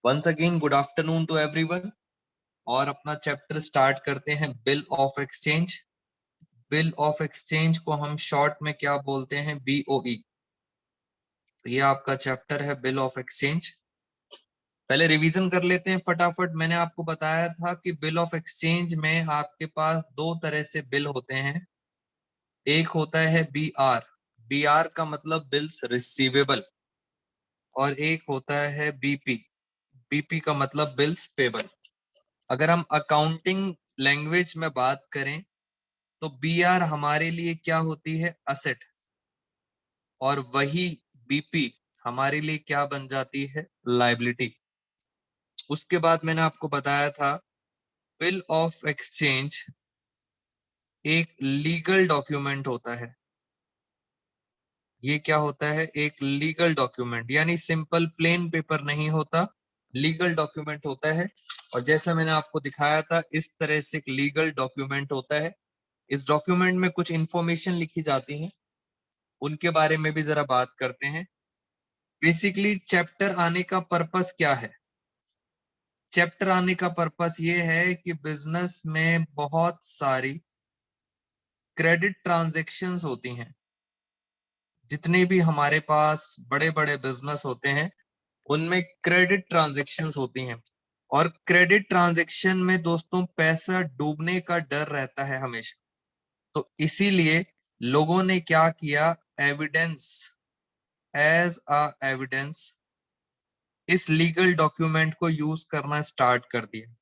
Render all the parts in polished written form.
Once again good afternoon to everyone. और अपना chapter start करते हैं, bill of exchange. Bill of exchange को हम शॉर्ट में क्या बोलते हैं? बीओई। तो ये आपका चैप्टर है बिल ऑफ एक्सचेंज। पहले रिवीजन कर लेते हैं फटाफट। मैंने आपको बताया था कि बिल ऑफ एक्सचेंज में आपके पास दो तरह से बिल होते हैं। एक होता है बीआर, बीआर का मतलब बिल्स रिसीवेबल, और एक होता है बीपी, बीपी का मतलब बिल्स पेबल। अगर हम अकाउंटिंग लैंग्वेज में बात करें तो बीआर हमारे लिए क्या होती है? असेट। और वही बीपी हमारे लिए क्या बन जाती है? लायबिलिटी। उसके बाद मैंने आपको बताया था बिल ऑफ एक्सचेंज एक लीगल डॉक्यूमेंट होता है। ये क्या होता है? एक लीगल डॉक्यूमेंट, यानी सिंपल प्लेन पेपर नहीं होता, लीगल डॉक्यूमेंट होता है। और जैसा मैंने आपको दिखाया था, इस तरह से एक लीगल डॉक्यूमेंट होता है। इस डॉक्यूमेंट में कुछ इंफॉर्मेशन लिखी जाती है, उनके बारे में भी जरा बात करते हैं। बेसिकली चैप्टर आने का पर्पस क्या है? चैप्टर आने का पर्पस ये है कि बिजनेस में बहुत सारी क्रेडिट ट्रांजैक्शंस होती हैं। जितने भी हमारे पास बड़े बड़े बिजनेस होते हैं उनमें क्रेडिट ट्रांजैक्शंस होती हैं। और क्रेडिट ट्रांजैक्शन में दोस्तों पैसा डूबने का डर रहता है हमेशा। तो इसीलिए लोगों ने क्या किया? एविडेंस, एज अ एविडेंस इस लीगल डॉक्यूमेंट को यूज करना स्टार्ट कर दिया।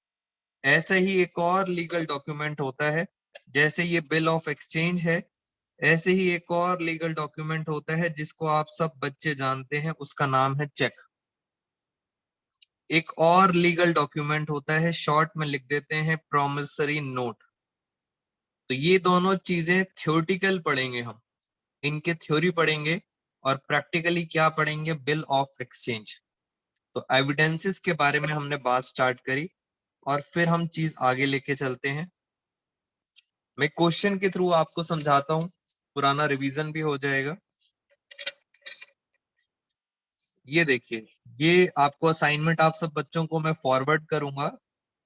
ऐसे ही एक और लीगल डॉक्यूमेंट होता है, जैसे ये बिल ऑफ एक्सचेंज है, ऐसे ही एक और लीगल डॉक्यूमेंट होता है जिसको आप सब बच्चे जानते हैं, उसका नाम है चेक। एक और लीगल डॉक्यूमेंट होता है, शॉर्ट में लिख देते हैं प्रोमिसरी नोट। तो ये दोनों चीजें थ्योरेटिकल पढ़ेंगे हम, इनके थ्योरी पढ़ेंगे। और प्रैक्टिकली क्या पढ़ेंगे? Bill of exchange. तो एविडेंसेस के बारे में हमने बात स्टार्ट करी और फिर हम चीज आगे लेके चलते हैं। मैं क्वेश्चन के थ्रू आपको समझाता हूं, पुराना रिवीजन भी हो जाएगा। ये देखिए, ये आपको असाइनमेंट आप सब बच्चों को मैं फॉरवर्ड करूंगा,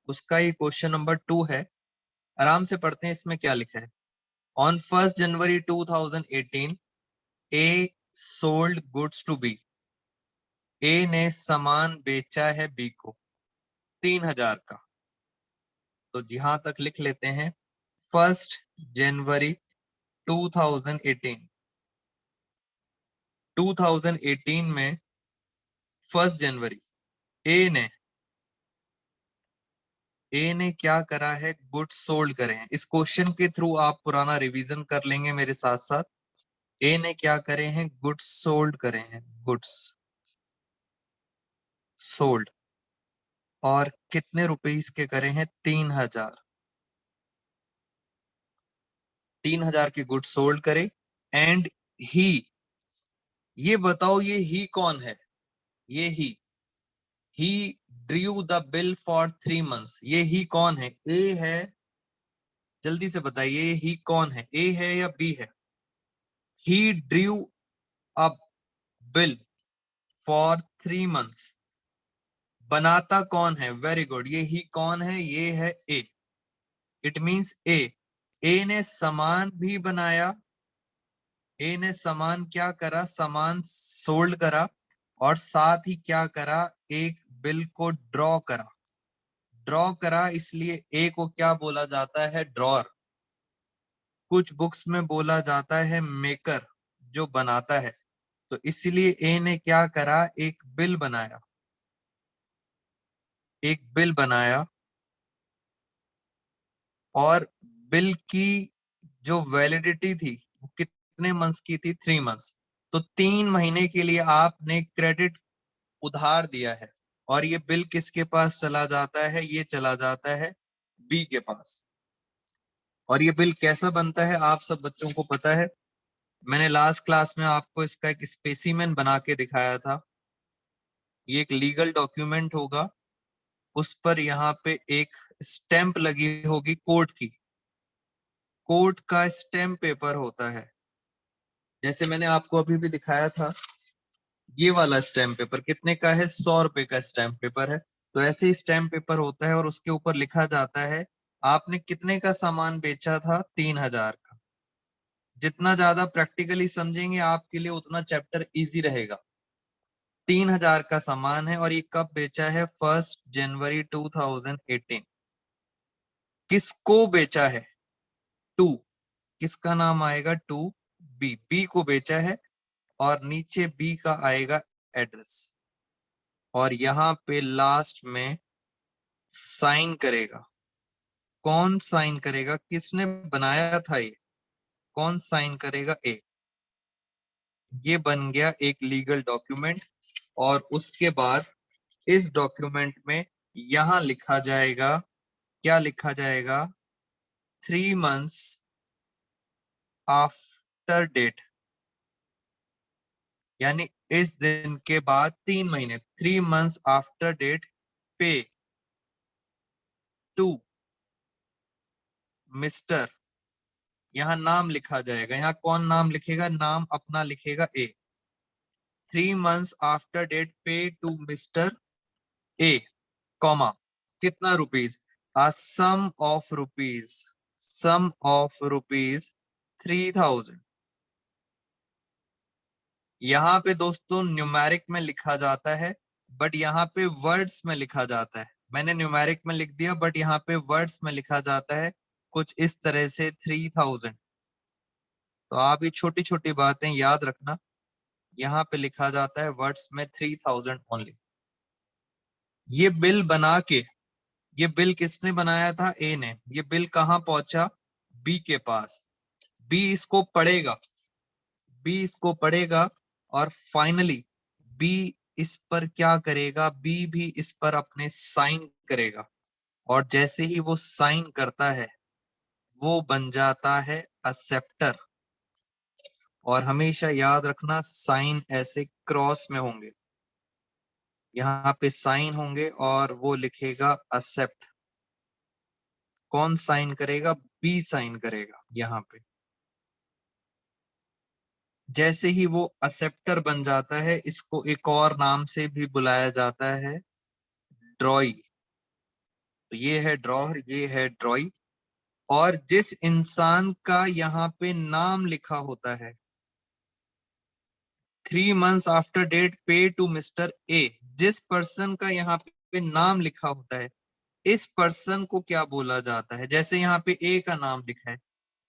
उसका ये क्वेश्चन नंबर 2 है। आराम से पढ़ते हैं इसमें क्या लिखा है। On 1 January 2018 A sold goods to B. A ने सामान बेचा है बी को 3,000 का। तो जहां तक लिख लेते हैं 1 जनवरी 2018। 2018 में 1 जनवरी ए ने क्या करा है? गुड्स सोल्ड करे हैं। इस क्वेश्चन के थ्रू आप पुराना रिवीजन कर लेंगे मेरे साथ साथ। ए ने क्या करे हैं? गुड्स सोल्ड करे हैं, गुड्स सोल्ड। और कितने रुपीस के करे हैं? 3,000। 3,000 के गुड्स सोल्ड करे। एंड ही, ये बताओ ये ही कौन है? ये he drew the bill for 3 months। ये ही कौन है? ए है? जल्दी से बताइए, ही कौन है? ए है या बी है? He drew a bill for 3 months। बनाता कौन है? वेरी गुड, ये ही कौन है? ये है ए। इट मींस ए ने सामान भी बनाया। ए ने सामान क्या करा? सामान सोल्ड करा। और साथ ही क्या करा? एक बिल को ड्रॉ करा। ड्रॉ करा इसलिए ए को क्या बोला जाता है? ड्रॉर। कुछ बुक्स में बोला जाता है मेकर, जो बनाता है। तो इसलिए ए ने क्या करा? एक बिल बनाया, एक बिल बनाया। और बिल की जो वैलिडिटी थी वो कितने मंथ्स की थी? 3 months। तो 3 महीने के लिए आपने क्रेडिट उधार दिया है। और ये बिल किसके पास चला जाता है? ये चला जाता है बी के पास। और ये बिल कैसा बनता है आप सब बच्चों को पता है। मैंने लास्ट क्लास में आपको इसका एक स्पेसिमेन बना के दिखाया था। ये एक लीगल डॉक्यूमेंट होगा, उस पर यहाँ पे एक स्टैंप लगी होगी कोर्ट की। कोर्ट का स्टैंप पेपर होता है। जैसे मैंने आपको अभी भी दिखाया था, ये वाला स्टैम्प पेपर कितने का है? 100 रुपए का स्टैम्प पेपर है। तो ऐसे ही स्टैम्प पेपर होता है और उसके ऊपर लिखा जाता है आपने कितने का सामान बेचा था? 3,000 का। जितना ज्यादा प्रैक्टिकली समझेंगे आपके लिए उतना चैप्टर इजी रहेगा। 3,000 का सामान है और ये कब बेचा है? 1 जनवरी 2018। किसको बेचा है? टू। किसका नाम आएगा? To be. बी को बेचा है और नीचे बी का आएगा एड्रेस और यहाँ पे लास्ट में साइन करेगा। कौन साइन करेगा? किसने बनाया था ये? कौन साइन करेगा? ए। ये बन गया एक लीगल डॉक्यूमेंट और उसके बाद इस डॉक्यूमेंट में यहां लिखा जाएगा, क्या लिखा जाएगा? 3 months आफ्टर डेट, यानी इस दिन के बाद 3 महीने, 3 months आफ्टर डेट पे टू मिस्टर, यहां नाम लिखा जाएगा। यहां कौन नाम लिखेगा? नाम अपना लिखेगा ए। 3 months आफ्टर डेट पे टू मिस्टर ए, कॉमा कितना rupees? a sum of rupees, sum of rupees 3,000। यहाँ पे दोस्तों न्यूमेरिक में लिखा जाता है बट यहाँ पे वर्ड्स में लिखा जाता है। मैंने न्यूमेरिक में लिख दिया बट यहाँ पे वर्ड्स में लिखा जाता है कुछ इस तरह से 3,000। तो आप ये छोटी छोटी बातें याद रखना। यहाँ पे लिखा जाता है वर्ड्स में 3,000 ओनली। ये बिल बना के, ये बिल किसने बनाया था? ए ने। ये बिल कहाँ पहुंचा? बी के पास। बी इसको पढ़ेगा, बी इसको पढ़ेगा और फाइनली बी इस पर क्या करेगा? बी भी इस पर अपने साइन करेगा और जैसे ही वो साइन करता है वो बन जाता है एक्सेप्टर। और हमेशा याद रखना साइन ऐसे क्रॉस में होंगे, यहाँ पे साइन होंगे और वो लिखेगा एक्सेप्ट। कौन साइन करेगा? बी साइन करेगा यहाँ पे। जैसे ही वो एक्सेप्टर बन जाता है इसको एक और नाम से भी बुलाया जाता है, ड्रॉई। तो ये है ड्रॉर, ये है ड्रॉई। और जिस इंसान का यहाँ पे नाम लिखा होता है 3 months आफ्टर डेट पे टू मिस्टर ए, जिस पर्सन का यहाँ पे नाम लिखा होता है इस पर्सन को क्या बोला जाता है? जैसे यहाँ पे ए का नाम लिखा है,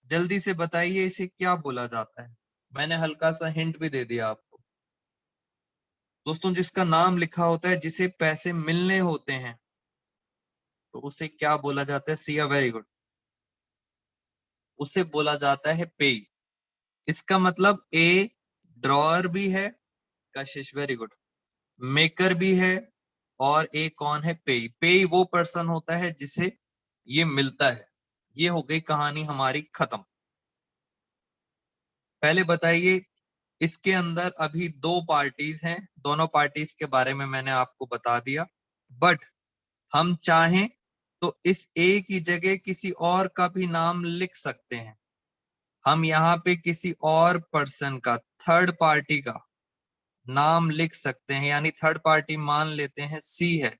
जल्दी से बताइए इसे क्या बोला जाता है? मैंने हल्का सा हिंट भी दे दिया आपको। दोस्तों जिसका नाम लिखा होता है, जिसे पैसे मिलने होते हैं, तो उसे क्या बोला जाता है? सी, वेरी गुड। उसे बोला जाता है पे। इसका मतलब ए ड्रॉअर भी है, कशिश वेरी गुड, मेकर भी है और ए कौन है? पे। पे वो पर्सन होता है जिसे ये मिलता है। ये हो गई कहानी हमारी खत्म। पहले बताइए, इसके अंदर अभी दो पार्टीज हैं, दोनों पार्टीज के बारे में मैंने आपको बता दिया। बट हम चाहें तो इस ए की जगह किसी और का भी नाम लिख सकते हैं। हम यहाँ पे किसी और पर्सन का, थर्ड पार्टी का नाम लिख सकते हैं, यानी थर्ड पार्टी मान लेते हैं सी है।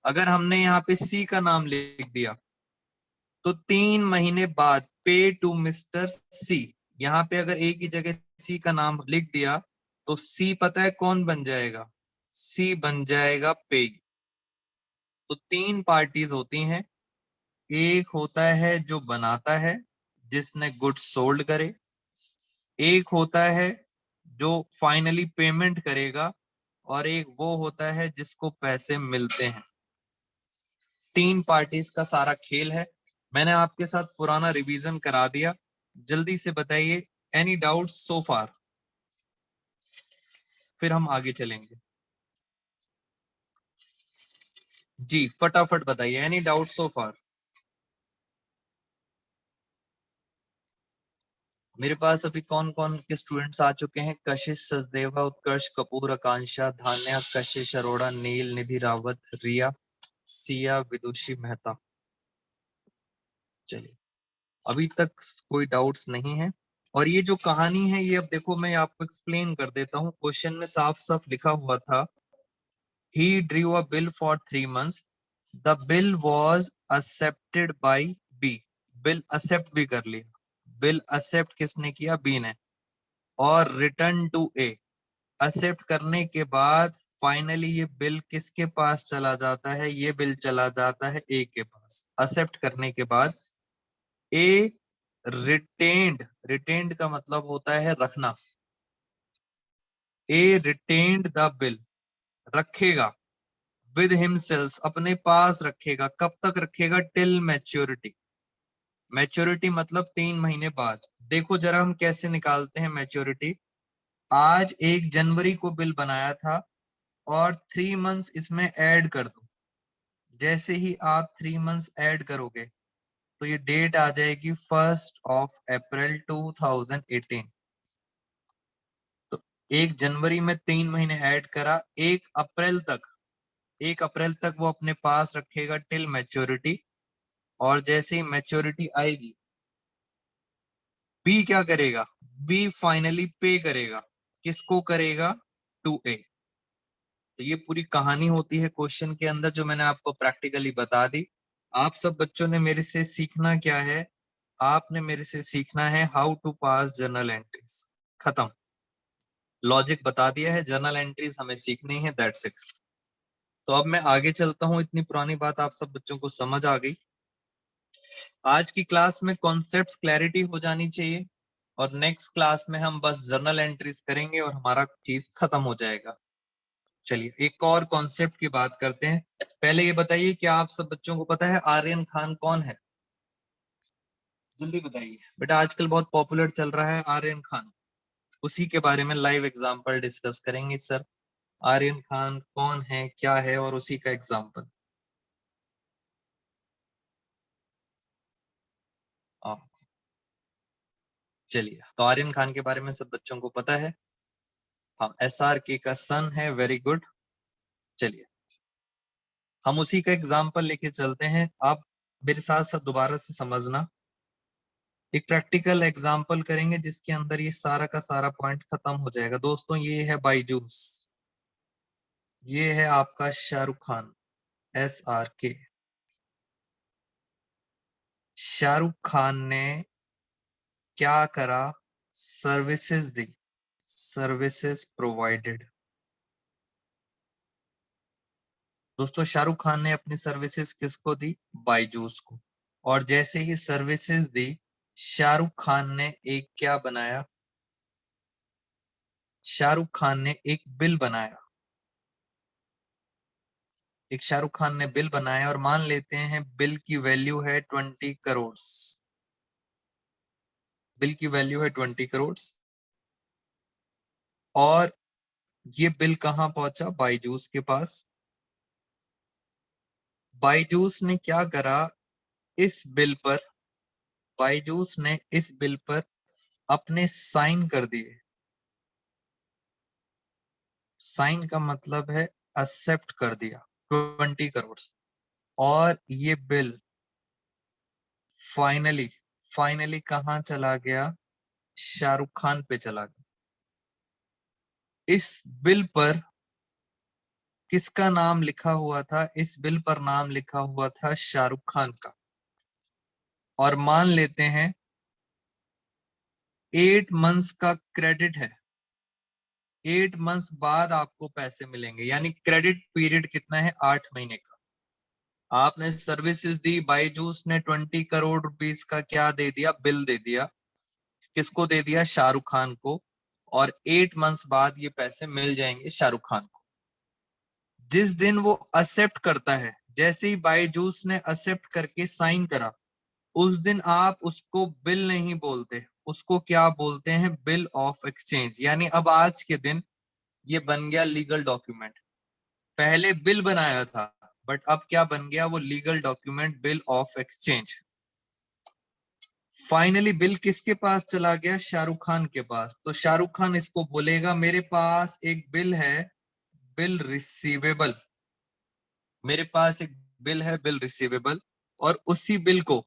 अगर हमने यहाँ पे सी का नाम लिख दिया तो 3 महीने बाद पे टू मिस्टर सी, यहाँ पे अगर ए की जगह सी का नाम लिख दिया तो सी पता है कौन बन जाएगा? सी बन जाएगा पे। तो तीन पार्टीज होती हैं। एक होता है जो बनाता है, जिसने गुड्स सोल्ड करे। एक होता है जो फाइनली पेमेंट करेगा और एक वो होता है जिसको पैसे मिलते हैं। तीन पार्टीज का सारा खेल है। मैंने आपके साथ पुराना रिवीजन करा दिया। जल्दी से बताइए, एनी डाउट सो फार? फिर हम आगे चलेंगे। जी फटाफट बताइए, एनी डाउट सो फार? मेरे पास अभी कौन कौन के स्टूडेंट्स आ चुके हैं? कशिश सचदेवा, उत्कर्ष कपूर, आकांक्षा, धान्या, कशिश अरोड़ा, नील, निधि रावत, रिया, सिया, विदुषी मेहता। चलिए, अभी तक कोई डाउट्स नहीं है। और ये जो कहानी है ये अब देखो मैं आपको एक्सप्लेन कर देता हूँ। क्वेश्चन में साफ साफ लिखा हुआ था, he drew a bill for 3 months, the bill was accepted by B, bill accept भी कर लिया, बिल एक्सेप्ट किसने किया, बी ने, और रिटर्न टू ए, एक्सेप्ट करने के बाद फाइनली ये बिल किसके पास चला जाता है, ये बिल चला जाता है ए के पास। एक्सेप्ट करने के बाद ए रिटेन्ड, रिटेन्ड का मतलब होता है रखना, ए रिटेन्ड द बिल, रखेगा, विद हिमसेल्फ, अपने पास रखेगा, कब तक रखेगा, टिल मैच्योरिटी, मैच्योरिटी मतलब 3 महीने बाद। देखो जरा हम कैसे निकालते हैं मैच्योरिटी। आज 1 जनवरी को बिल बनाया था और 3 मंथ्स इसमें ऐड कर दो, जैसे ही आप 3 मंथ्स ऐड करोगे तो ये डेट आ जाएगी 1 अप्रैल 2018। तो 1 जनवरी में 3 महीने ऐड करा, 1 अप्रैल तक, 1 अप्रैल तक वो अपने पास रखेगा टिल मैच्योरिटी, और जैसे ही मैच्योरिटी आएगी बी क्या करेगा, बी फाइनली पे करेगा, किसको करेगा, टू ए। तो ये पूरी कहानी होती है क्वेश्चन के अंदर जो मैंने आपको प्रैक्टिकली बता दी। आप सब बच्चों ने मेरे से सीखना क्या है, आपने मेरे से सीखना है how to pass journal entries, खत्म, लॉजिक बता दिया है, जर्नल एंट्रीज हमें सीखनी है, दैट्स इट। तो अब मैं आगे चलता हूं, इतनी पुरानी बात आप सब बच्चों को समझ आ गई। आज की क्लास में कॉन्सेप्ट्स क्लैरिटी हो जानी चाहिए, और नेक्स्ट क्लास में हम बस जर्नल एंट्रीज करेंगे और हमारा चीज खत्म हो जाएगा। चलिए एक और कॉन्सेप्ट की बात करते हैं। पहले ये बताइए कि आप सब बच्चों को पता है आर्यन खान कौन है, जल्दी बताइए बेटा, आजकल बहुत पॉपुलर चल रहा है आर्यन खान, उसी के बारे में लाइव एग्जांपल डिस्कस करेंगे सर। आर्यन खान कौन है, क्या है, और उसी का एग्जांपल। चलिए, तो आर्यन खान के बारे में सब बच्चों को पता है, हाँ, SRK का सन है, वेरी गुड। चलिए हम उसी का एग्जाम्पल लेके चलते हैं, आप मेरे साथ साथ दोबारा से समझना। एक प्रैक्टिकल एग्जाम्पल करेंगे जिसके अंदर ये सारा का सारा पॉइंट खत्म हो जाएगा। दोस्तों ये है बाईजूस, ये है आपका शाहरुख खान, SRK। शाहरुख खान ने क्या करा, सर्विसेज दी, सर्विसेज प्रोवाइडेड। दोस्तों शाहरुख खान ने अपनी सर्विसेज किसको दी, बाईजूस को, और जैसे ही सर्विसेज दी शाहरुख खान ने एक क्या बनाया, शाहरुख खान ने एक बिल बनाया, एक शाहरुख खान ने बिल बनाया, और मान लेते हैं बिल की वैल्यू है 20 करोड़, बिल की वैल्यू है 20 करोड़, और ये बिल कहां पहुंचा, बाईजूस के पास। बाईजूस ने क्या करा, इस बिल पर, बाईजूस ने इस बिल पर अपने साइन कर दिए, साइन का मतलब है एक्सेप्ट कर दिया 20 करोड़, और ये बिल फाइनली, फाइनली कहां चला गया, शाहरुख खान पे चला गया। इस बिल पर किसका नाम लिखा हुआ था, इस बिल पर नाम लिखा हुआ था शाहरुख खान का, और मान लेते हैं 8 मंथ्स का क्रेडिट है, 8 मंथ्स बाद आपको पैसे मिलेंगे, यानी क्रेडिट पीरियड कितना है, 8 महीने का। आपने सर्विसेज दी, बाईजूस ने 20 करोड़ रुपीस का क्या दे दिया, बिल दे दिया, किसको दे दिया, शाहरुख खान को, और 8 मंथ्स बाद ये पैसे मिल जाएंगे शाहरुख खान को। जिस दिन वो एक्सेप्ट करता है, जैसे ही बाईजूस ने एक्सेप्ट करके साइन करा, उस दिन आप उसको बिल नहीं बोलते, उसको क्या बोलते हैं, बिल ऑफ एक्सचेंज। यानी अब आज के दिन ये बन गया लीगल डॉक्यूमेंट, पहले बिल बनाया था बट अब क्या बन गया, वो legal document, bill of exchange. Finally bill किसके पास चला गया, शाहरुख खान के पास। तो शाहरुख खान इसको बोलेगा मेरे पास एक बिल है, बिल रिसीवेबल, मेरे पास एक बिल है, बिल रिसीवेबल, और उसी बिल को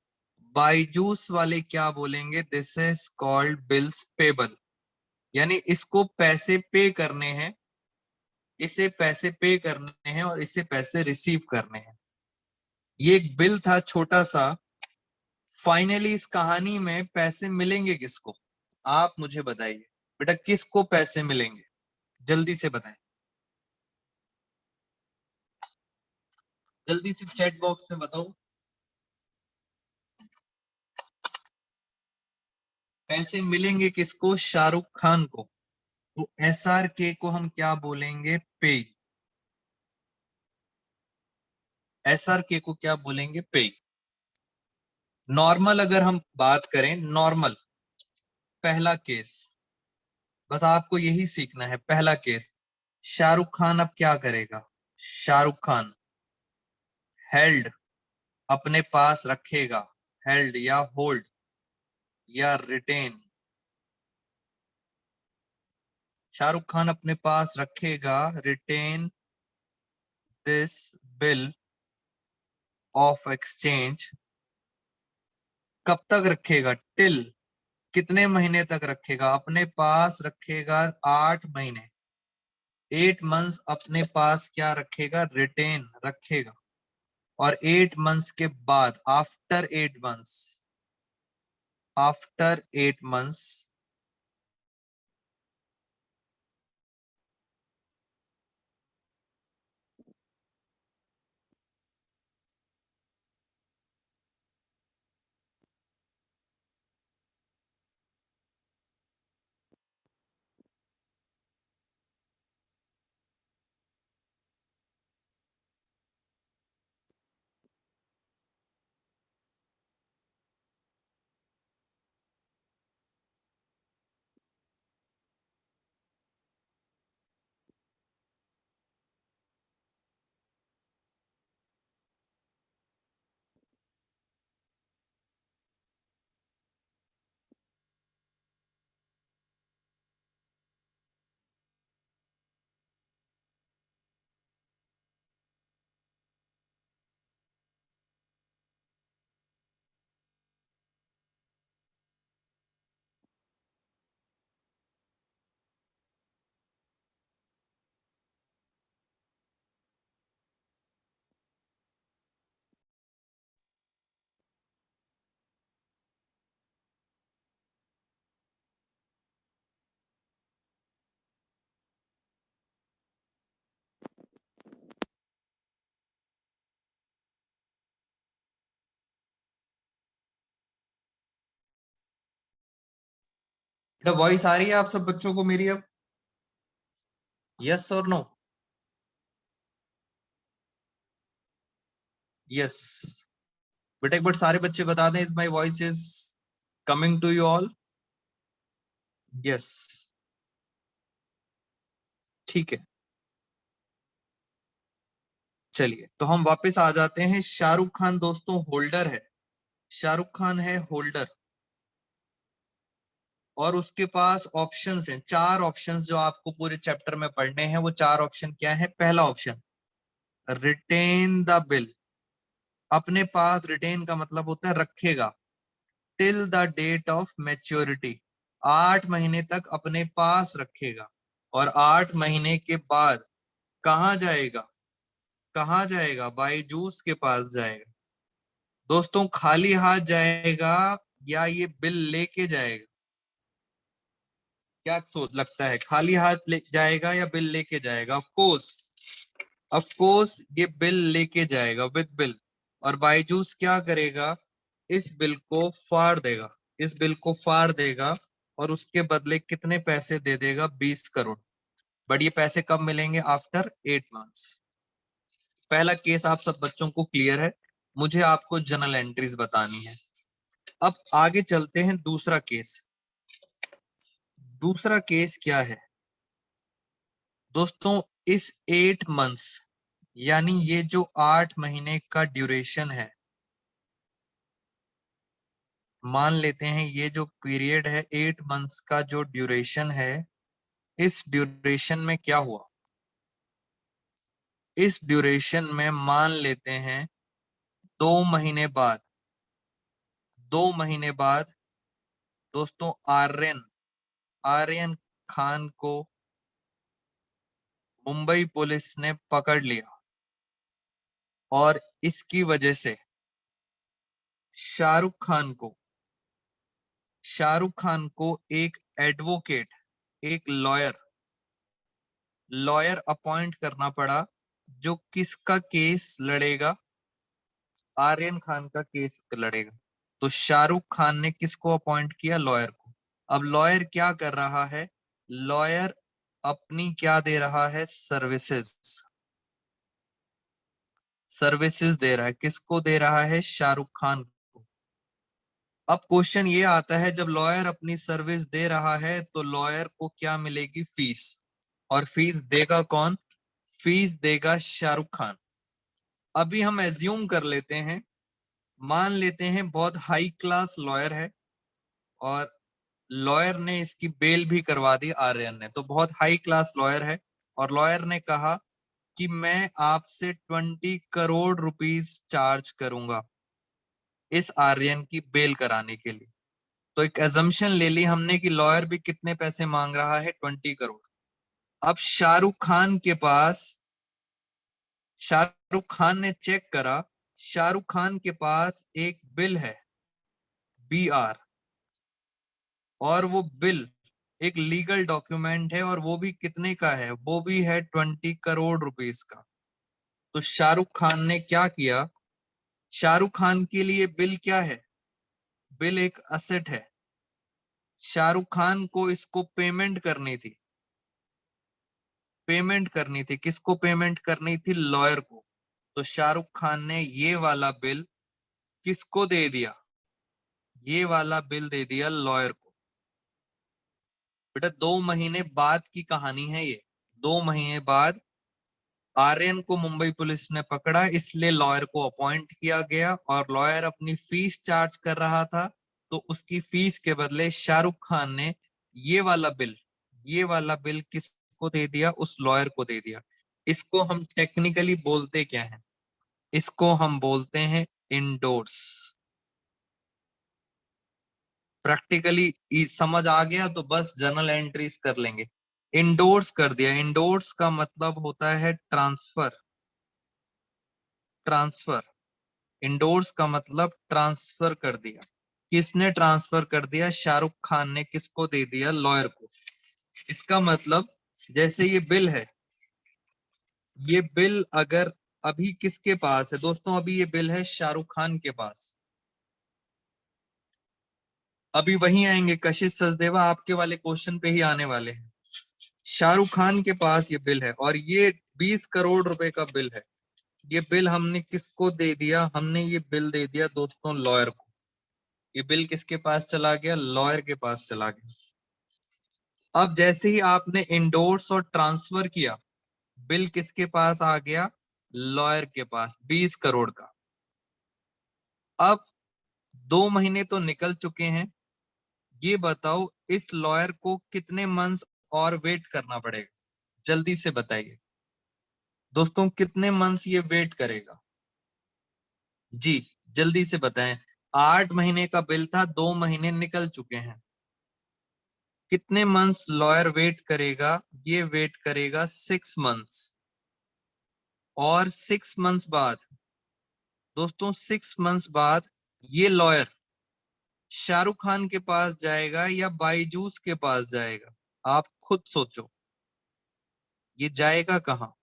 बायजूस वाले क्या बोलेंगे, this is called bills payable, यानी इसको पैसे पे करने हैं, इसे पैसे पे करने हैं और इसे पैसे रिसीव करने हैं। ये एक बिल था छोटा सा। फाइनली इस कहानी में पैसे मिलेंगे किसको, आप मुझे बताइए बेटा, किसको पैसे मिलेंगे, जल्दी से बताएं, जल्दी से चैट बॉक्स में बताओ। पैसे मिलेंगे किसको, शाहरुख खान को। तो SRK को हम क्या बोलेंगे, पे। SRK को क्या बोलेंगे, पे। नॉर्मल अगर हम बात करें, नॉर्मल पहला केस, बस आपको यही सीखना है, पहला केस। शाहरुख खान अब क्या करेगा, शाहरुख खान हेल्ड, अपने पास रखेगा, हेल्ड या होल्ड या रिटेन। शाहरुख खान अपने पास रखेगा, retain this bill of exchange. कब तक रखेगा, टिल, कितने महीने तक रखेगा, अपने पास रखेगा 8 महीने, 8 मंथ्स अपने पास क्या रखेगा, रिटेन रखेगा। और 8 मंथ्स के बाद, आफ्टर 8 मंथ्स वॉइस आ रही है आप सब बच्चों को मेरी अब, यस और नो, यस। बेटा एक बार सारे बच्चे बता दें, is my voice is coming to you all, yes, ठीक है। चलिए तो हम वापस आ जाते हैं, शाहरुख खान दोस्तों होल्डर है, शाहरुख खान है होल्डर, और उसके पास ऑप्शंस हैं, 4 ऑप्शंस जो आपको पूरे चैप्टर में पढ़ने हैं। वो 4 ऑप्शन क्या है, पहला ऑप्शन रिटेन द बिल, अपने पास, रिटेन का मतलब होता है रखेगा, till the date of maturity, 8 महीने तक अपने पास रखेगा। और 8 महीने के बाद कहाँ जाएगा, कहाँ जाएगा, बायजूस के पास जाएगा। दोस्तों खाली हाथ जाएगा या ये बिल लेके जाएगा, क्या सोच लगता है, खाली हाथ ले जाएगा या बिल लेके जाएगा, ऑफ कोर्स ये बिल लेके जाएगा, विद बिल। और बायजूस क्या करेगा, इस बिल को फाड़ देगा, इस बिल को फाड़ देगा, और उसके बदले कितने पैसे दे देगा, 20 करोड़। बट ये पैसे कब मिलेंगे, आफ्टर 8 मंथ्स। पहला केस आप सब बच्चों को क्लियर है, मुझे आपको जर्नल एंट्रीज बतानी है। अब आगे चलते हैं, दूसरा केस। दूसरा केस क्या है दोस्तों, इस 8 मंथ्स, यानी ये जो 8 महीने का ड्यूरेशन है, मान लेते हैं ये जो पीरियड है 8 मंथ्स का जो ड्यूरेशन है, इस ड्यूरेशन में क्या हुआ, इस ड्यूरेशन में मान लेते हैं 2 महीने बाद, 2 महीने बाद दोस्तों आर्यन खान को मुंबई पुलिस ने पकड़ लिया और इसकी वजह से शाहरुख खान को एक एडवोकेट, एक लॉयर अपॉइंट करना पड़ा, जो किसका केस लड़ेगा? आर्यन खान का केस लड़ेगा। तो शाहरुख खान ने किसको अपॉइंट किया? लॉयर को। अब लॉयर क्या कर रहा है? लॉयर अपनी क्या दे रहा है? सर्विसेज दे रहा है। किसको दे रहा है? शाहरुख खान को। अब क्वेश्चन ये आता है, जब लॉयर अपनी सर्विस दे रहा है तो लॉयर को क्या मिलेगी? फीस। और फीस देगा कौन? फीस देगा शाहरुख खान। अभी हम एज्यूम कर लेते हैं, मान लेते हैं बहुत हाई क्लास लॉयर है और लॉयर ने इसकी बेल भी करवा दी आर्यन ने, तो बहुत हाई क्लास लॉयर है और लॉयर ने कहा कि मैं आपसे 20 करोड़ रुपीस चार्ज करूंगा इस आर्यन की बेल कराने के लिए। तो एक एजम्पशन ले ली हमने कि लॉयर भी कितने पैसे मांग रहा है? 20 करोड़। अब शाहरुख खान ने चेक करा, शाहरुख खान के पास एक बिल है, BR, और वो बिल एक लीगल डॉक्यूमेंट है और वो भी कितने का है? वो भी है 20 करोड़ रुपीस का। तो शाहरुख खान ने क्या किया? शाहरुख खान के लिए बिल क्या है? बिल एक असेट है। शाहरुख खान को इसको पेमेंट करनी थी। किसको पेमेंट करनी थी? लॉयर को। तो शाहरुख खान ने ये वाला बिल किसको दे दिया? ये वाला बिल दे दिया लॉयर को। बेटा 2 महीने बाद की कहानी है ये। 2 महीने बाद आर्यन को मुंबई पुलिस ने पकड़ा, इसलिए लॉयर को अपॉइंट किया गया और लॉयर अपनी फीस चार्ज कर रहा था। तो उसकी फीस के बदले शाहरुख खान ने ये वाला बिल किसको दे दिया? उस लॉयर को दे दिया। इसको हम टेक्निकली बोलते क्या है? इसको हम बोलते हैं इंडोर्स। प्रैक्टिकली समझ आ गया तो बस जर्नल एंट्रीज कर लेंगे। इंडोर्स कर दिया। इंडोर्स का मतलब होता है ट्रांसफर। इंडोर्स का मतलब ट्रांसफर कर दिया। किसने ट्रांसफर कर दिया? शाहरुख खान ने किसको दे दिया? लॉयर को। इसका मतलब जैसे ये बिल है, ये बिल अगर अभी किसके पास है दोस्तों? अभी ये बिल है शाहरुख खान के पास। अभी वहीं आएंगे, कशिश सचदेवा आपके वाले क्वेश्चन पे ही आने वाले हैं। शाहरुख खान के पास ये बिल है और ये 20 करोड़ रुपए का बिल है। ये बिल हमने किसको दे दिया? हमने ये बिल दे दिया दोस्तों लॉयर को। ये बिल किसके पास चला गया? लॉयर के पास चला गया। अब जैसे ही आपने इंडोर्स और ट्रांसफर किया, बिल किसके पास आ गया? लॉयर के पास, 20 करोड़ का। अब 2 महीने तो निकल चुके हैं। ये बताओ इस लॉयर को कितने मंथ्स और वेट करना पड़ेगा? जल्दी से बताइए दोस्तों, कितने मंथ्स ये वेट करेगा? जी, जल्दी से बताएं। 8 महीने का बिल था, 2 महीने निकल चुके हैं। कितने मंथ्स लॉयर वेट करेगा? ये वेट करेगा 6 मंथ्स। और 6 मंथ्स बाद दोस्तों, 6 मंथ्स बाद ये लॉयर शाहरुख खान के पास जाएगा या बाईजूस के पास जाएगा? आप खुद सोचो, ये जाएगा कहाँ?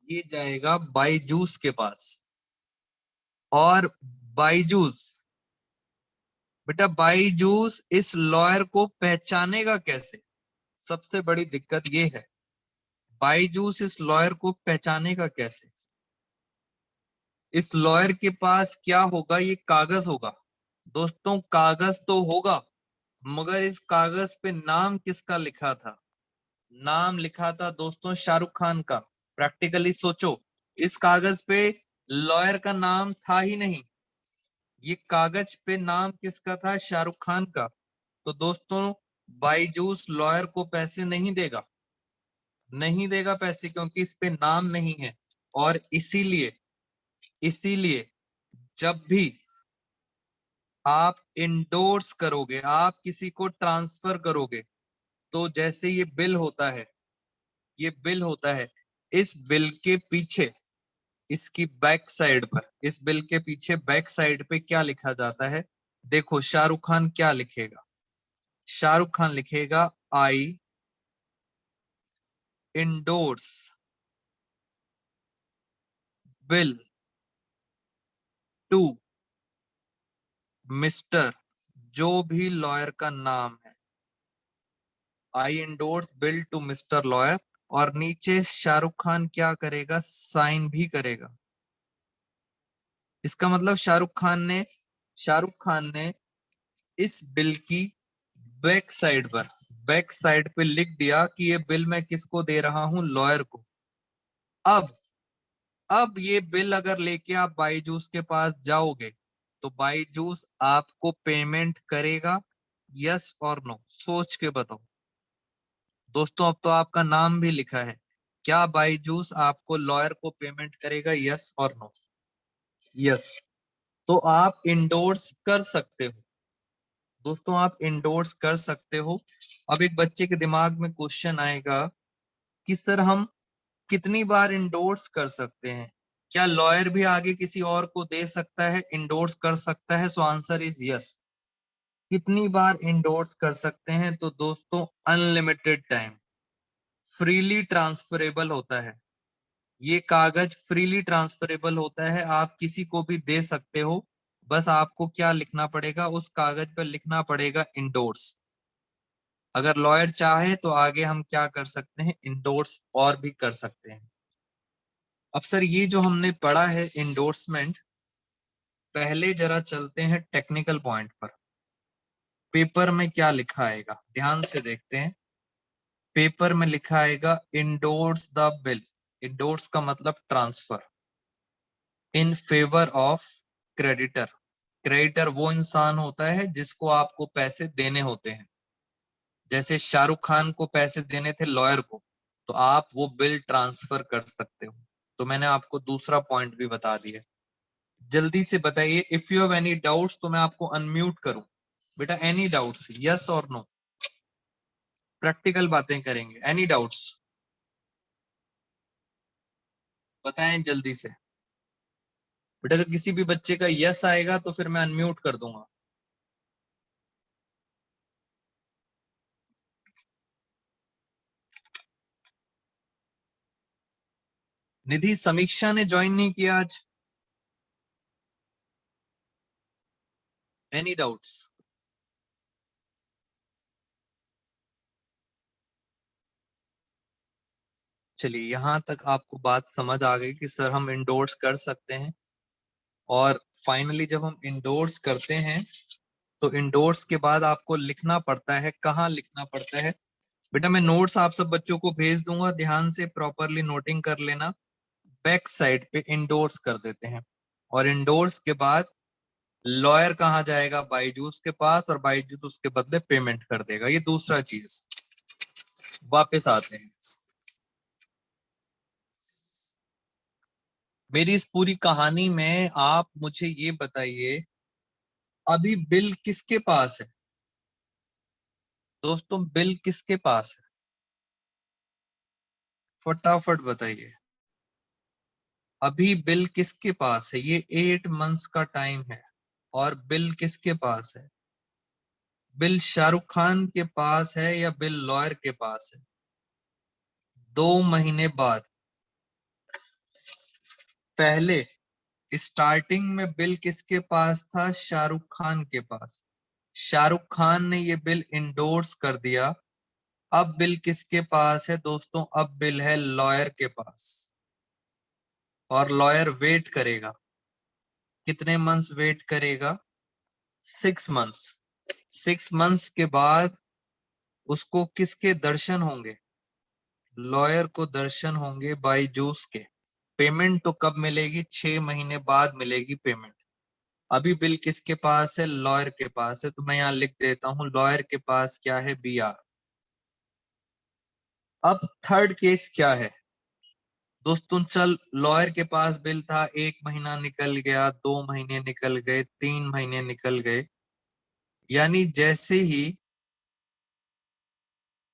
ये जाएगा बाईजूस के पास। और बाईजूस, बेटा बाईजूस इस लॉयर को पहचानेगा कैसे? सबसे बड़ी दिक्कत ये है, बाईजूस इस लॉयर को पहचानेगा कैसे? इस लॉयर के पास क्या होगा? ये कागज होगा। दोस्तों कागज तो होगा, मगर इस कागज पे नाम किसका लिखा था? नाम लिखा था दोस्तों शाहरुख खान का। प्रैक्टिकली सोचो, इस कागज पे लॉयर का नाम था ही नहीं। ये कागज पे नाम किसका था? शाहरुख खान का। तो दोस्तों बाईजूस लॉयर को पैसे नहीं देगा पैसे, क्योंकि इस पे नाम नहीं है। और इसीलिए जब भी आप इंडोर्स करोगे, आप किसी को ट्रांसफर करोगे, तो जैसे ये बिल होता है, ये बिल होता है, इस बिल के पीछे, इसकी बैक साइड पर, इस बिल के पीछे बैक साइड पे क्या लिखा जाता है? देखो शाहरुख खान क्या लिखेगा, शाहरुख खान लिखेगा I endorse bill to mister, जो भी लॉयर का नाम है, I endorse bill to mister lawyer, और नीचे शाहरुख खान क्या करेगा? साइन भी करेगा। इसका मतलब शाहरुख खान ने इस बिल की बैक साइड पर, बैक साइड पे लिख दिया कि ये बिल मैं किसको दे रहा हूं? लॉयर को। अब अब ये बिल अगर लेके आप बाईजूस के पास जाओगे, तो बाईजूस आपको पेमेंट करेगा? यस और नो? सोच के बताओ दोस्तों। अब तो आपका नाम भी लिखा है, क्या बाईजूस आपको लॉयर को पेमेंट करेगा? यस और नो? यस। तो आप इंडोर्स कर सकते हो दोस्तों, आप इंडोर्स कर सकते हो। अब एक बच्चे के दिमाग में क्वेश्चन आएगा कि सर हम कितनी बार इंडोर्स कर सकते हैं? क्या लॉयर भी आगे किसी और को दे सकता है, इंडोर्स कर सकता है? So answer is yes. कितनी बार इंडोर्स कर सकते हैं? तो दोस्तों अनलिमिटेड टाइम, फ्रीली ट्रांसफरेबल होता है ये कागज, फ्रीली ट्रांसफरेबल होता है, आप किसी को भी दे सकते हो। बस आपको क्या लिखना पड़ेगा? उस कागज पर लिखना पड़ेगा इंडोर्स। अगर लॉयर चाहे तो आगे हम क्या कर सकते हैं? इंडोर्स और भी कर सकते हैं। अब सर ये जो हमने पढ़ा है इंडोर्समेंट, पहले जरा चलते हैं टेक्निकल पॉइंट पर। पेपर में क्या लिखा आएगा ध्यान से देखते हैं। पेपर में लिखा आएगा इंडोर्स द बिल। इंडोर्स का मतलब transfer in favour of creditor. Creditor वो इंसान होता है जिसको आपको पैसे देने होते हैं। जैसे शाहरुख खान को पैसे देने थे लॉयर को, तो आप वो बिल ट्रांसफर कर सकते हो। तो मैंने आपको दूसरा पॉइंट भी बता दिया। जल्दी से बताइए, if you have any doubts तो मैं आपको अनम्यूट करूं। बेटा एनी डाउट्स, यस और नो? प्रैक्टिकल बातें करेंगे। एनी डाउट्स बताएं जल्दी से। बेटा अगर किसी भी बच्चे का यस आएगा तो फिर मैं अनम्यूट कर दूंगा। निधि, समीक्षा ने ज्वाइन नहीं किया आज। Any doubts? चलिए यहां तक आपको बात समझ आ गई कि सर हम इंडोर्स कर सकते हैं। और फाइनली जब हम इंडोर्स करते हैं तो इंडोर्स के बाद आपको लिखना पड़ता है। कहाँ लिखना पड़ता है? बेटा मैं नोट्स आप सब बच्चों को भेज दूंगा, ध्यान से प्रॉपरली नोटिंग कर लेना। बैक साइड पे इंडोर्स कर देते हैं, और इंडोर्स के बाद लॉयर कहाँ जाएगा? बाईजूस के पास, और बाईजूस उसके बदले पेमेंट कर देगा। ये दूसरा चीज। वापस आते हैं। मेरी इस पूरी कहानी में आप मुझे ये बताइए, अभी बिल किसके पास है? दोस्तों बिल किसके पास है? फटाफट बताइए। अभी बिल किसके पास है? ये 8 मंथ्स का टाइम है। और बिल किसके पास है? बिल शाहरुख खान के पास है या बिल लॉयर के पास है? 2 महीने बाद। पहले स्टार्टिंग में बिल किसके पास था? शाहरुख खान के पास। शाहरुख खान ने ये बिल इंडोर्स कर दिया। अब बिल किसके पास है दोस्तों? अब बिल है लॉयर के पास। और लॉयर वेट करेगा। कितने मंथ्स वेट करेगा? 6 मंथ्स। 6 मंथ्स के बाद उसको किसके दर्शन होंगे? लॉयर को दर्शन होंगे बाईजूस के। पेमेंट तो कब मिलेगी? 6 महीने बाद मिलेगी पेमेंट। अभी बिल किसके पास है? लॉयर के पास है। तो मैं यहाँ लिख देता हूं, लॉयर के पास क्या है? BR। अब थर्ड केस क्या है दोस्तों चल लॉयर के पास बिल था, 1 महीना निकल गया, 2 महीने निकल गए, 3 महीने निकल गए, यानी जैसे ही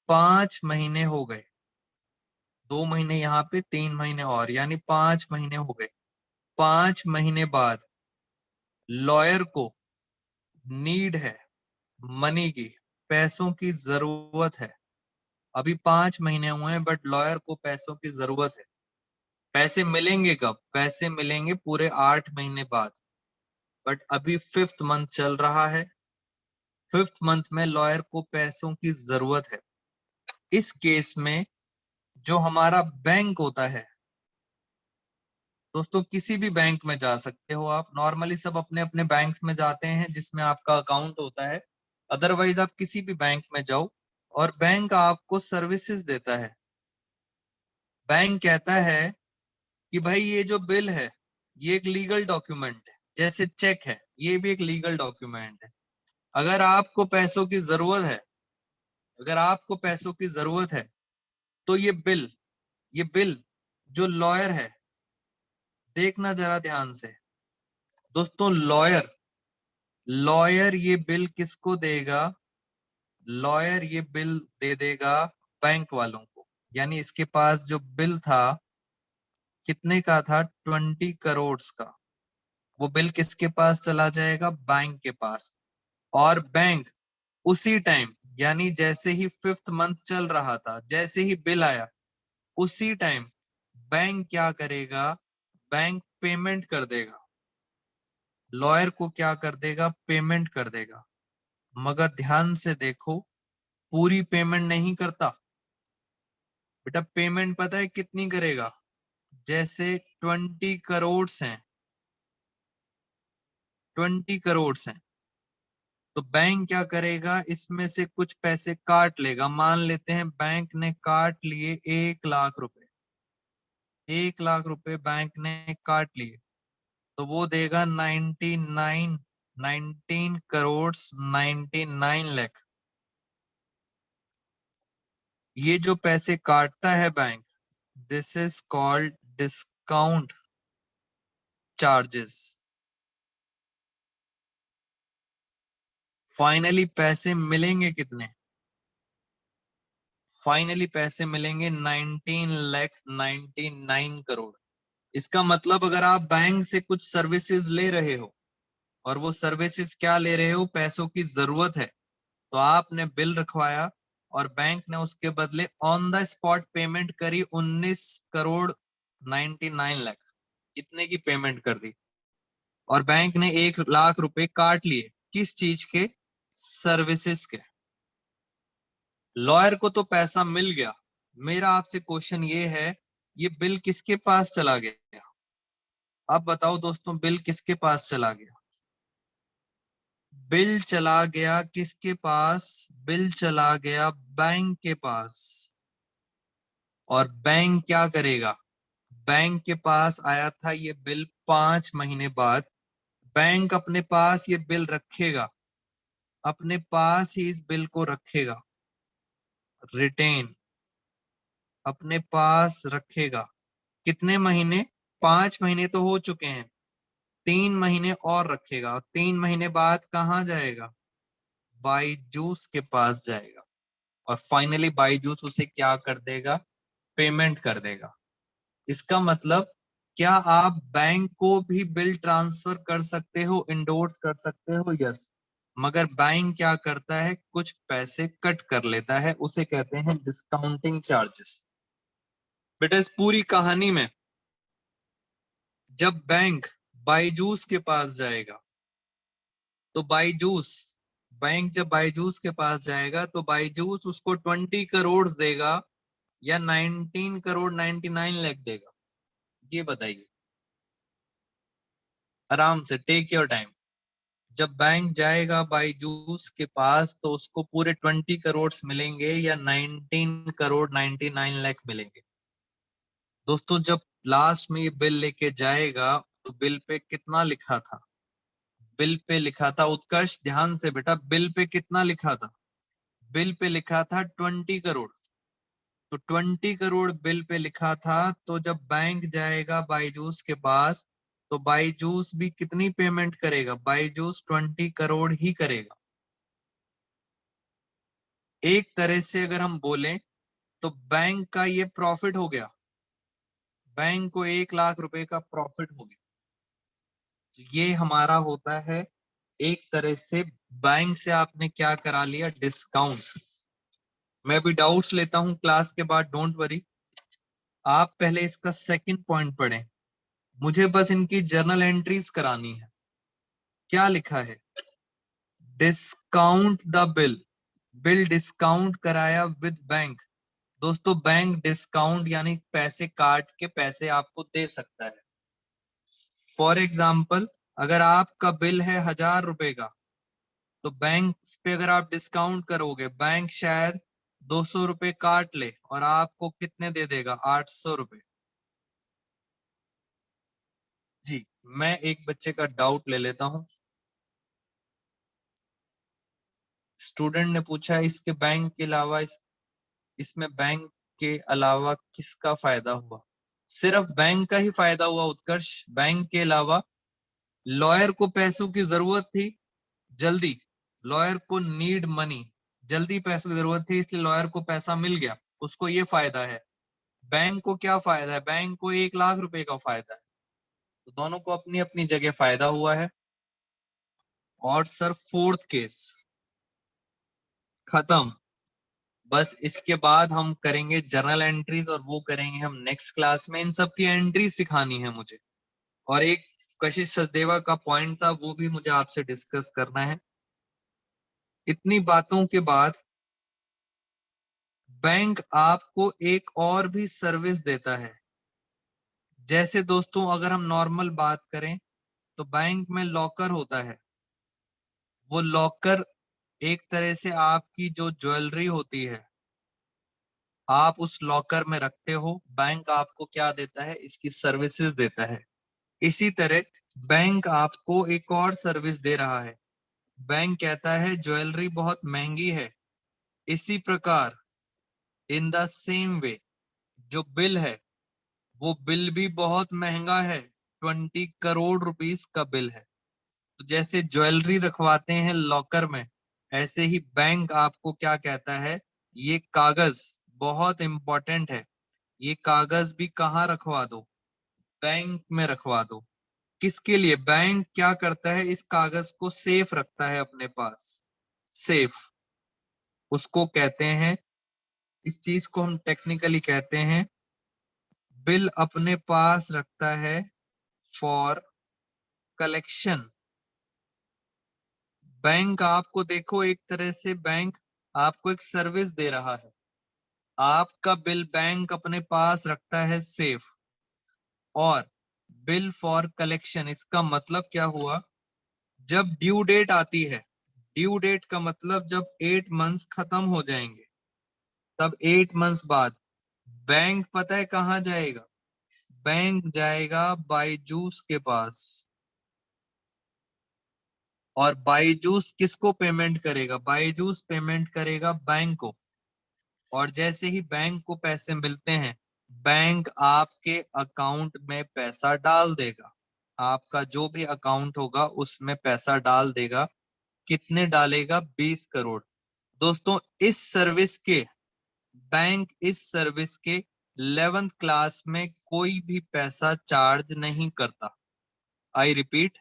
5 महीने हो गए, 2 महीने यहाँ पे, 3 महीने और, यानी 5 महीने हो गए। 5 महीने बाद लॉयर को नीड है मनी की, पैसों की जरूरत है। अभी 5 महीने हुए हैं बट लॉयर को पैसों की जरूरत है। पैसे मिलेंगे कब? पैसे मिलेंगे पूरे 8 महीने बाद। बट अभी 5th मंथ चल रहा है, 5th मंथ में लॉयर को पैसों की जरूरत है। इस केस में जो हमारा बैंक होता है, दोस्तों किसी भी बैंक में जा सकते हो आप, नॉर्मली सब अपने अपने बैंक्स में जाते हैं जिसमें आपका अकाउंट होता है। अदरवाइज आप किसी भी बैंक में जाओ और बैंक आपको सर्विसेज देता है। बैंक कहता है कि भाई ये जो बिल है ये एक लीगल डॉक्यूमेंट है, जैसे चेक है, ये भी एक लीगल डॉक्यूमेंट है। अगर आपको पैसों की जरूरत है, अगर आपको पैसों की जरूरत है तो ये बिल जो लॉयर है, देखना जरा ध्यान से दोस्तों, लॉयर लॉयर ये बिल किसको देगा? लॉयर ये बिल दे देगा बैंक वालों को। यानी इसके पास जो बिल था, कितने का था? 20 करोड़ का। वो बिल किसके पास चला जाएगा? बैंक के पास। और बैंक उसी टाइम, यानी जैसे ही 5th मंथ चल रहा था, जैसे ही बिल आया, उसी टाइम बैंक क्या करेगा? बैंक पेमेंट कर देगा, लॉयर को क्या कर देगा? पेमेंट कर देगा। मगर ध्यान से देखो, पूरी पेमेंट नहीं करता बेटा। पेमेंट पता है कितनी करेगा? जैसे 20 करोड़ हैं, 20 करोड़ हैं, तो बैंक क्या करेगा? इसमें से कुछ पैसे काट लेगा। मान लेते हैं बैंक ने काट लिए 1 लाख रुपए, 1 लाख रुपए बैंक ने काट लिए, तो वो देगा 19 करोड़ 99 लाख। ये जो पैसे काटता है bank, this is called discount charges. Finally पैसे मिलेंगे कितने? फाइनली पैसे मिलेंगे 19 लाख 99 करोड़। इसका मतलब अगर आप बैंक से कुछ सर्विसेज ले रहे हो और वो सर्विसेज क्या ले रहे हो? पैसों की जरूरत है, तो आपने बिल रखवाया और बैंक ने उसके बदले ऑन द स्पॉट पेमेंट करी 19 करोड़ 99 लाख, जितने की पेमेंट कर दी। और बैंक ने 1 लाख रुपए काट लिए, किस चीज के? सर्विसेज के। लॉयर को तो पैसा मिल गया। मेरा आपसे क्वेश्चन ये है, ये बिल किसके पास चला गया? अब बताओ दोस्तों, बिल किसके पास चला गया? बिल चला गया किसके पास? बिल चला गया बैंक के पास। और बैंक क्या करेगा? बैंक के पास आया था ये बिल 5 महीने बाद, बैंक अपने पास ये बिल रखेगा, अपने पास ही इस बिल को रखेगा, रिटेन अपने पास रखेगा। कितने महीने? 5 महीने तो हो चुके हैं, 3 महीने और रखेगा। 3 महीने बाद कहाँ जाएगा? बाईजूस के पास जाएगा। और फाइनली बाईजूस उसे क्या कर देगा? पेमेंट कर देगा। इसका मतलब, क्या आप बैंक को भी बिल ट्रांसफर कर सकते हो, इंडोर्स कर सकते हो? यस। मगर बैंक क्या करता है? कुछ पैसे कट कर लेता है, उसे कहते हैं डिस्काउंटिंग चार्जेस। बेटा इस पूरी कहानी में जब बैंक बाईजूस के पास जाएगा, तो बाईजूस बैंक जब बाईजूस के पास जाएगा तो बाईजूस उसको 20 करोड़ देगा या 19 करोड़ 99 लाख देगा? ये बताइए, आराम से, टेक योर टाइम। जब बैंक जाएगा बाईजूस के पास तो उसको पूरे 20 करोड़ मिलेंगे या 19 करोड़ 99 लाख मिलेंगे? दोस्तों जब लास्ट में ये बिल लेके जाएगा तो बिल पे कितना लिखा था? बिल पे लिखा था, उत्कर्ष ध्यान से बेटा, बिल पे कितना लिखा था? बिल पे लिखा था 20 करोड़। तो 20 करोड़ बिल पे लिखा था, तो जब बैंक जाएगा बायजूस के पास तो बायजूस भी कितनी पेमेंट करेगा? बायजूस 20 करोड़ ही करेगा। एक तरह से अगर हम बोलें तो बैंक का ये प्रॉफिट हो गया, बैंक को 1 लाख रुपए का प्रॉफिट हो गया। तो ये हमारा होता है एक तरह से, बैंक से आपने क्या करा लिया? डिस्काउंट। मैं भी डाउट्स लेता हूं क्लास के बाद, डोंट वरी। आप पहले इसका सेकंड पॉइंट पढ़ें, मुझे बस इनकी जर्नल एंट्रीज करानी है। क्या लिखा है? Discount the bill, bill discount कराया विद बैंक। दोस्तों बैंक डिस्काउंट यानी पैसे काट के पैसे आपको दे सकता है। फॉर एग्जाम्पल, अगर आपका बिल है 1000 रुपए का, तो बैंक पे अगर आप डिस्काउंट करोगे, बैंक शायद 200 रुपए काट ले और आपको कितने दे देगा? 800 रुपए। जी, मैं एक बच्चे का डाउट ले लेता हूं। स्टूडेंट ने पूछा इसके बैंक के अलावा इसमें बैंक के अलावा किसका फायदा हुआ? सिर्फ बैंक का ही फायदा हुआ उत्कर्ष। बैंक के अलावा लॉयर को पैसों की जरूरत थी जल्दी, लॉयर को नीड मनी, जल्दी पैसों की जरूरत थी, इसलिए लॉयर को पैसा मिल गया, उसको ये फायदा है। बैंक को क्या फायदा है? बैंक को 1 लाख रुपए का फायदा है। तो दोनों को अपनी अपनी जगह फायदा हुआ है। और सर फोर्थ केस खत्म। बस इसके बाद हम करेंगे जर्नल एंट्रीज, और वो करेंगे हम नेक्स्ट क्लास में। इन सब की एंट्री सिखानी है मुझे। और एक कशिश सचदेवा का पॉइंट था, वो भी मुझे आपसे डिस्कस करना है। इतनी बातों के बाद बैंक आपको एक और भी सर्विस देता है। जैसे दोस्तों अगर हम नॉर्मल बात करें तो बैंक में लॉकर होता है। वो लॉकर एक तरह से आपकी जो ज्वेलरी होती है, आप उस लॉकर में रखते हो। बैंक आपको क्या देता है? इसकी सर्विसेज देता है। इसी तरह बैंक आपको एक और सर्विस दे रहा है। बैंक कहता है ज्वेलरी बहुत महंगी है, इसी प्रकार इन द सेम वे जो बिल है वो बिल भी बहुत महंगा है, 20 करोड़ रुपीस का बिल है। तो जैसे ज्वेलरी रखवाते हैं लॉकर में, ऐसे ही बैंक आपको क्या कहता है? ये कागज बहुत इंपॉर्टेंट है, ये कागज भी कहाँ रखवा दो? बैंक में रखवा दो। किसके लिए? बैंक क्या करता है? इस कागज को सेफ रखता है अपने पास। सेफ उसको कहते हैं, इस चीज को हम टेक्निकली कहते हैं बिल अपने पास रखता है फॉर कलेक्शन। बैंक आपको देखो एक तरह से बैंक आपको एक सर्विस दे रहा है। आपका बिल बैंक अपने पास रखता है सेफ। और बिल फॉर कलेक्शन, इसका मतलब क्या हुआ? जब ड्यू डेट आती है, ड्यू डेट का मतलब जब 8 मंथ्स खत्म हो जाएंगे, तब 8 मंथ्स बाद बैंक पता है कहाँ जाएगा? बैंक जाएगा बायजूस के पास। और बायजूस किसको पेमेंट करेगा? बायजूस पेमेंट करेगा बैंक को। और जैसे ही बैंक को पैसे मिलते हैं, बैंक आपके अकाउंट में पैसा डाल देगा। आपका जो भी अकाउंट होगा उसमें पैसा डाल देगा। कितने डालेगा? 20 करोड़। दोस्तों इस सर्विस के, बैंक इस सर्विस के 11th क्लास में कोई भी पैसा चार्ज नहीं करता। आई रिपीट,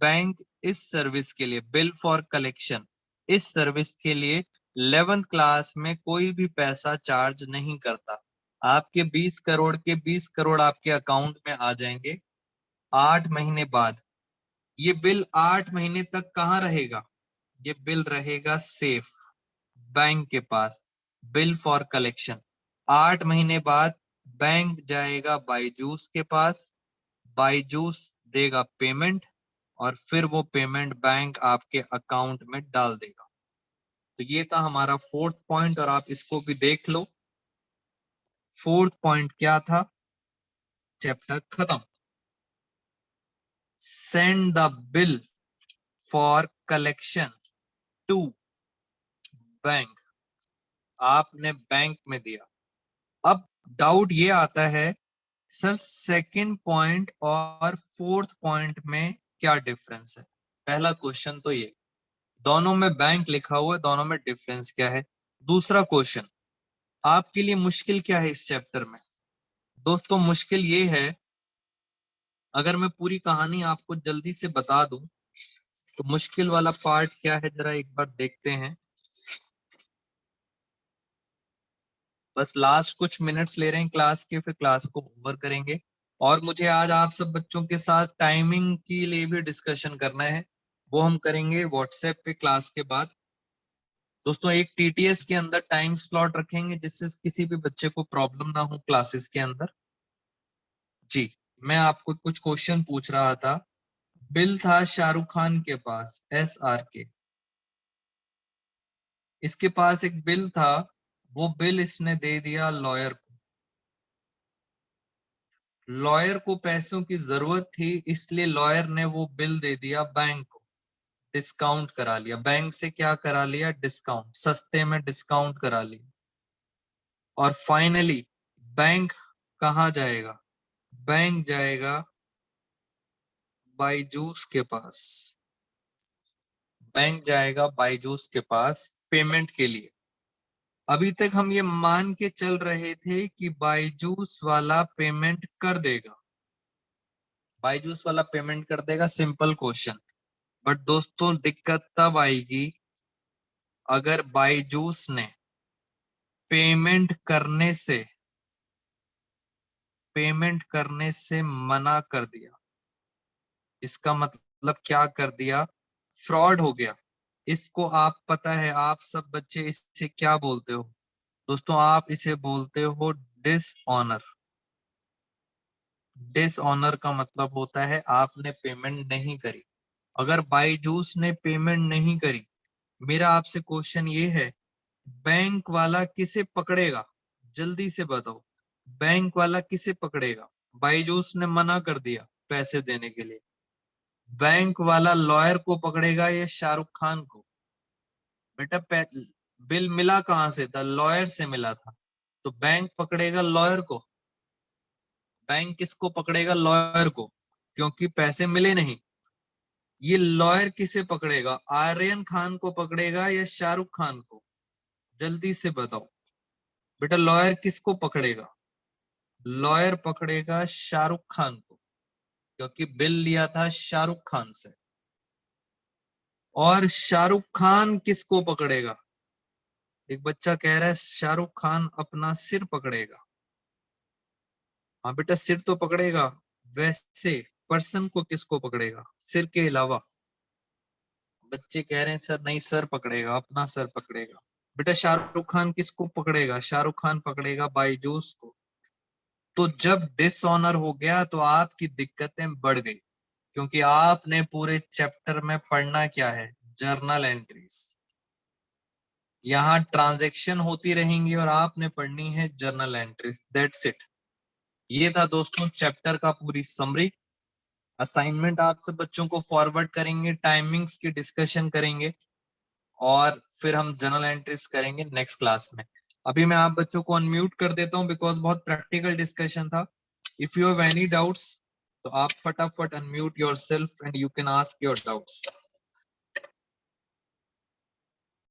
बैंक इस सर्विस के लिए, बिल फॉर कलेक्शन, इस सर्विस के लिए 11th क्लास में कोई भी पैसा चार्ज नहीं करता। आपके 20 करोड़ के 20 करोड़ आपके अकाउंट में आ जाएंगे 8 महीने बाद। ये बिल 8 महीने तक कहाँ रहेगा? ये बिल रहेगा सेफ बैंक के पास, बिल फॉर कलेक्शन। 8 महीने बाद बैंक जाएगा बायजूस के पास, बायजूस देगा पेमेंट, और फिर वो पेमेंट बैंक आपके अकाउंट में डाल देगा। तो ये था हमारा फोर्थ पॉइंट, और आप इसको भी देख लो। फोर्थ पॉइंट क्या था? चैप्टर खत्म। Send the bill for collection to bank. आपने बैंक में दिया, अब डाउट ये आता है सर सेकंड पॉइंट और फोर्थ पॉइंट में क्या डिफरेंस है। पहला क्वेश्चन तो ये, दोनों में बैंक लिखा हुआ है, दोनों में डिफरेंस क्या है। दूसरा क्वेश्चन, आपके लिए मुश्किल क्या है इस चैप्टर में। दोस्तों मुश्किल ये है, अगर मैं पूरी कहानी आपको जल्दी से बता दूं तो मुश्किल वाला पार्ट क्या है जरा एक बार देखते हैं। बस लास्ट कुछ मिनट्स ले रहे हैं क्लास के, फिर क्लास को ओवर करेंगे। और मुझे आज आप सब बच्चों के साथ टाइमिंग के लिए भी डिस्कशन करना है, वो हम करेंगे व्हाट्सएप पे क्लास के बाद। दोस्तों एक टीटीएस के अंदर टाइम स्लॉट रखेंगे जिससे किसी भी बच्चे को प्रॉब्लम ना हो क्लासेस के अंदर। जी, मैं आपको कुछ क्वेश्चन पूछ रहा था। बिल था शाहरुख खान के पास, SRK, इसके पास एक बिल था, वो बिल इसने दे दिया लॉयर को। लॉयर को पैसों की जरूरत थी, इसलिए लॉयर ने वो बिल दे दिया बैंक को, डिस्काउंट करा लिया। बैंक से क्या करा लिया, डिस्काउंट, सस्ते में डिस्काउंट करा लिया। और फाइनली बैंक कहाँ जाएगा, बैंक जाएगा बायजूस के पास। बैंक जाएगा बायजूस के पास पेमेंट के लिए। अभी तक हम ये मान के चल रहे थे कि बायजूस वाला पेमेंट कर देगा, बायजूस वाला पेमेंट कर देगा, सिंपल क्वेश्चन। बट दोस्तों दिक्कत तब आएगी अगर बायजूस ने पेमेंट करने से मना कर दिया। इसका मतलब क्या कर दिया, फ्रॉड हो गया। इसको आप पता है, आप सब बच्चे इसे क्या बोलते हो दोस्तों, आप इसे बोलते हो डिसऑनर। डिसऑनर का मतलब होता है आपने पेमेंट नहीं करी। अगर बायजूस ने पेमेंट नहीं करी, मेरा आपसे क्वेश्चन ये है, बैंक वाला किसे पकड़ेगा, जल्दी से बताओ। बैंक वाला किसे पकड़ेगा, बायजूस ने मना कर दिया पैसे देने के लिए, बैंक वाला लॉयर को पकड़ेगा या शाहरुख खान को। बेटा बिल मिला कहां से था, लॉयर से मिला था, तो बैंक पकड़ेगा लॉयर को। बैंक किसको पकड़ेगा, लॉयर को, क्योंकि पैसे मिले नहीं। ये लॉयर किसे पकड़ेगा, आर्यन खान को पकड़ेगा या शाहरुख खान को, जल्दी से बताओ। बेटा लॉयर किसको पकड़ेगा, लॉयर पकड़ेगा शाहरुख खान को, क्योंकि बिल लिया था शाहरुख खान से। और शाहरुख खान किसको पकड़ेगा, एक बच्चा कह रहा है शाहरुख खान अपना सिर पकड़ेगा। हाँ बेटा सिर तो पकड़ेगा, वैसे पर्सन को किसको पकड़ेगा, सिर के अलावा। बच्चे कह रहे हैं सर नहीं, सर पकड़ेगा, अपना सर पकड़ेगा। बेटा शाहरुख खान किसको पकड़ेगा, शाहरुख खान पकड़ेगा बायजूस को। तो जब डिसऑनर हो गया तो आपकी दिक्कतें बढ़ गई, क्योंकि आपने पूरे चैप्टर में पढ़ना क्या है, जर्नल एंट्रीज। यहाँ ट्रांजैक्शन होती रहेंगी और आपने पढ़नी है जर्नल एंट्रीज, दैट्स इट। ये था दोस्तों चैप्टर का पूरी समरी। असाइनमेंट आप सब बच्चों को फॉरवर्ड करेंगे, टाइमिंग्स की डिस्कशन करेंगे और फिर हम जर्नल एंट्रीज करेंगे नेक्स्ट क्लास में। अभी मैं आप बच्चों को अनम्यूट कर देता हूं बिकॉज बहुत प्रैक्टिकल डिस्कशन था। If you have any doubts तो आप फटाफट unmute yourself and you can ask your doubts.